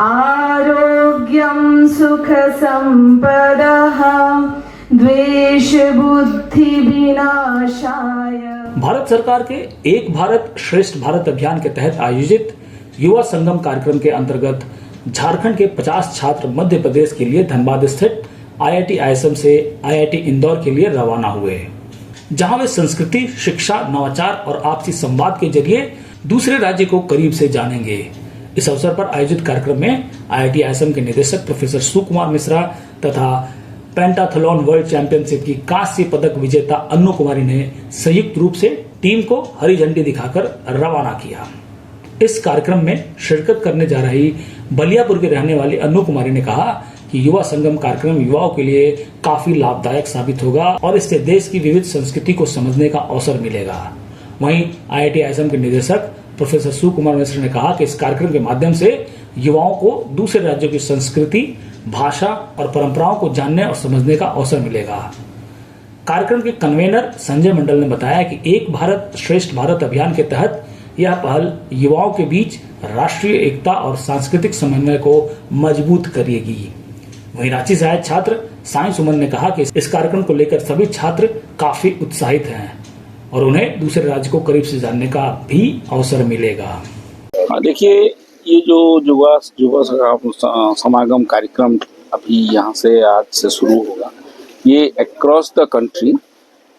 आरोग्यं सुख संपदः द्वेष बुद्धि विनाशाय। भारत सरकार के एक भारत श्रेष्ठ भारत अभियान के तहत आयोजित युवा संगम कार्यक्रम के अंतर्गत झारखंड के 50 छात्र मध्य प्रदेश के लिए धनबाद स्थित IIT ISM से IIT इंदौर के लिए रवाना हुए, जहां वे संस्कृति, शिक्षा, नवाचार और आपसी संवाद के जरिए दूसरे राज्य को करीब से जानेंगे। इस अवसर पर आयोजित कार्यक्रम में IIT ISM के निदेशक प्रोफेसर सुकुमार मिश्रा तथा पेंटाथलॉन वर्ल्ड चैंपियनशिप की कांस्य पदक विजेता अन्नू कुमारी ने संयुक्त रूप से टीम को हरी झंडी दिखाकर रवाना किया। इस कार्यक्रम में शिरकत करने जा रही बलियापुर के रहने वाली अन्नू कुमारी ने कहा कि युवा संगम कार्यक्रम युवाओं के लिए काफी लाभदायक साबित होगा और इससे देश की विविध संस्कृति को समझने का अवसर मिलेगा। वहीं IIT ISM के निदेशक प्रोफेसर सुकुमार मिश्र ने कहा कि इस कार्यक्रम के माध्यम से युवाओं को दूसरे राज्यों की संस्कृति, भाषा और परंपराओं को जानने और समझने का अवसर मिलेगा। कार्यक्रम के कन्वेनर संजय मंडल ने बताया कि एक भारत श्रेष्ठ भारत अभियान के तहत यह पहल युवाओं के बीच राष्ट्रीय एकता और सांस्कृतिक समन्वय को मजबूत करेगी। वहीं रांची से आए छात्र साई सुमन ने कहा कि इस कार्यक्रम को लेकर सभी छात्र काफी उत्साहित हैं और उन्हें दूसरे राज्य को करीब से जानने का भी अवसर मिलेगा। देखिए, ये जो युवा समागम कार्यक्रम अभी यहाँ से आज से शुरू होगा, ये अक्रॉस द कंट्री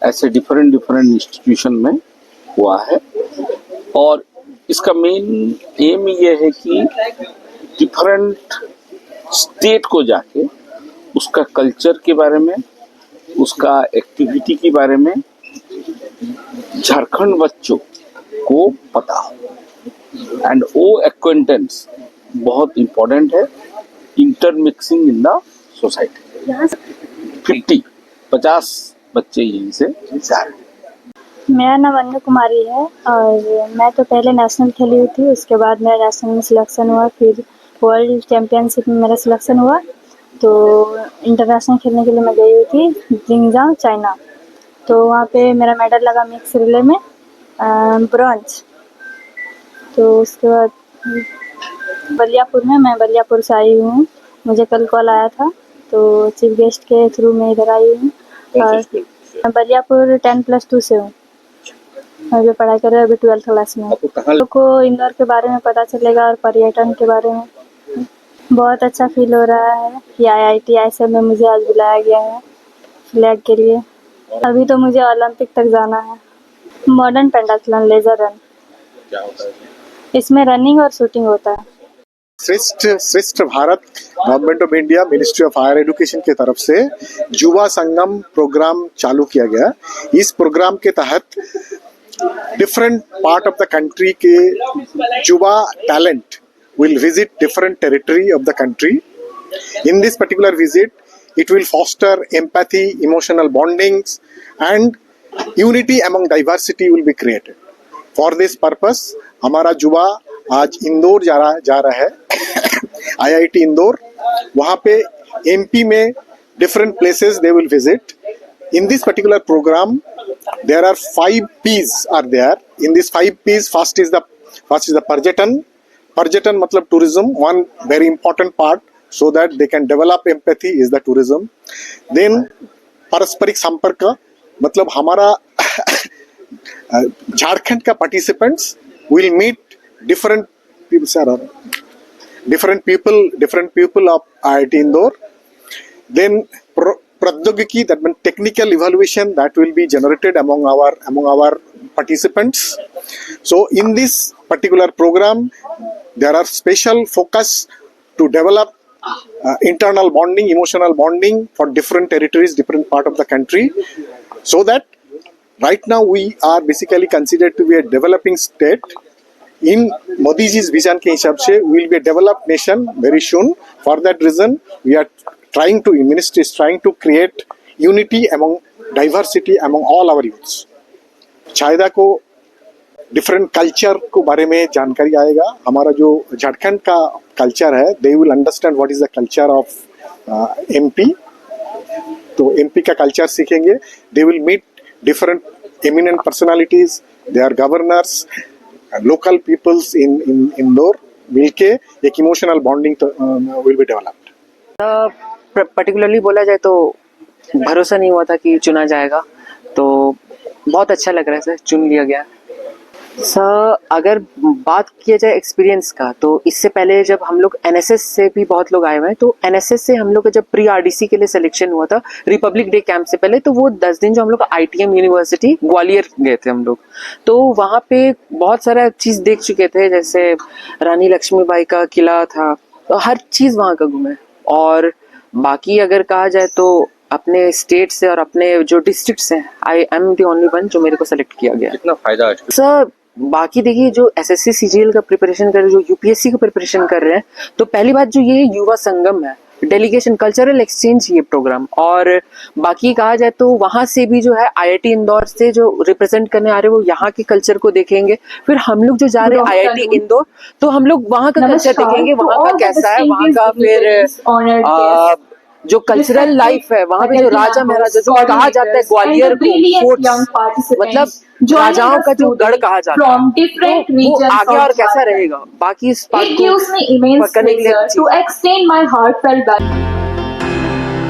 ऐसे डिफरेंट इंस्टीट्यूशन में हुआ है और इसका मेन एम ये है कि डिफरेंट स्टेट को जाके उसका कल्चर के बारे में, उसका एक्टिविटी के बारे में झारखंड बच्चों को पता हो एंड वो एक्वेंटेंस बहुत इम्पोर्टेंट है। इंटरमिक्सिंग इन द सोसाइटी 50 बच्चे यहीं से जा रहे हैं। मेरा नाम अन्नू कुमारी है और मैं तो पहले नेशनल खेली हुई थी, उसके बाद मेरा नेशनल में सिलेक्शन हुआ, फिर वर्ल्ड चैम्पियनशिप में मेरा सिलेक्शन हुआ, तो इंटरनेशनल खेलने के लिए मैं गई हुई थी जिंगजाओ चाइना। तो वहाँ पे मेरा मेडल लगा मिक्स रिले में ब्रॉन्ज। तो उसके बाद मैं बलियापुर से आई हूँ, मुझे कल कॉल आया था तो चीफ गेस्ट के थ्रू मैं इधर आई हूँ और मैं बलियापुर 10+2 से हूँ, अभी पढ़ाई कर रहे हैं, अभी 12th क्लास में। लोगों को इंदौर के बारे में पता चलेगा और पर्यटन के बारे में। बहुत अच्छा फील हो रहा है कि IIT ISM में मुझे आज बुलाया गया है फ्लैग के लिए। अभी तो मुझे ओलंपिक तक जाना है। मॉडर्न पेंटाथलॉन लेजर रन, इसमें रनिंग और शूटिंग होता है। Shreshtha Bharat government of India ministry of higher education की तरफ से युवा संगम प्रोग्राम चालू किया गया। इस प्रोग्राम के तहत different part of the country के युवा talent will visit different territory of the country. In this particular visit, it will foster empathy, emotional bondings, and unity among diversity will be created. For this purpose, हमारा युवा आज इंदौर जा रहा है IIT Indore. वहाँ पे MP में different places they will visit. In this particular program, there are 5 P's are there. In these 5 P's, first is the पर्यटन मतलब tourism, one very important part so that they can develop empathy is the tourism. Then पारस्परिक संपर्क मतलब हमारा झारखंड का participants will meet different people of IIT Indore. Then प्रौद्योगिकी, that means technical evaluation that will be generated among our participants. So in this particular program, there are special focus to develop internal bonding, emotional bonding for different territories, different part of the country, so that right now we are basically considered to be a developing state. In Modi ji's vision के हिसाब से we will be a developed nation very soon. For that reason, ministry is trying to create unity among diversity among all our youths. China को different culture को बारे में जानकारी आएगा। हमारा जो झारखंड का कल्चर है, they will understand what is the culture of MP। तो MP का कल्चर सीखेंगे। They will meet different eminent personalities, they are governors, local peoples in Indore मिलके एक emotional bonding will be developed. Particularly बोला जाए तो भरोसा नहीं हुआ था कि चुना जाएगा, तो बहुत अच्छा लग रहा है सर, चुन लिया गया। सर अगर बात किया जाए एक्सपीरियंस का, तो इससे पहले जब हम लोग एनएसएस से भी बहुत लोग आए हुए हैं, तो एनएसएस से हम लोग का जब प्री आरडीसी के लिए सिलेक्शन हुआ था रिपब्लिक डे कैंप से पहले, तो वो 10 दिन जो हम लोग आईटीएम यूनिवर्सिटी ग्वालियर गए थे हम लोग, तो वहाँ पे बहुत सारा चीज़ देख चुके थे, जैसे रानी लक्ष्मीबाई का किला था, तो हर चीज़ वहाँ का घूमे। और बाकी अगर कहा जाए तो अपने स्टेट से और अपने जो डिस्ट्रिक्ट से I am the only one जो मेरे को सेलेक्ट किया गया। कितना फायदा है सर बाकी देखिए, जो एसएससी सीजीएल का प्रिपरेशन कर रहे हैं, जो यूपीएससी का प्रिपरेशन कर रहे हैं, तो पहली बात जो ये युवा संगम है, डेलीगेशन कल्चरल एक्सचेंज ये प्रोग्राम, और बाकी कहा जाए तो वहाँ से भी जो है आईआईटी इंदौर से जो रिप्रेजेंट करने आ रहे हैं वो यहाँ के कल्चर को देखेंगे। फिर हम लोग जो जा रहे हैं आईआईटी इंदौर, तो हम लोग वहाँ का कल्चर देखेंगे, वहाँ का कैसा है, वहाँ का फिर जो कल्चरल लाइफ है, वहाँ पे जो राजा महाराजा जो कहा जाता है ग्वालियर को फोर्ट्स, मतलब राजाओं का जो गढ़ कहा जाता है, तो वो आगे और कैसा रहेगा, बाकी इस बात को पकड़ने के लिए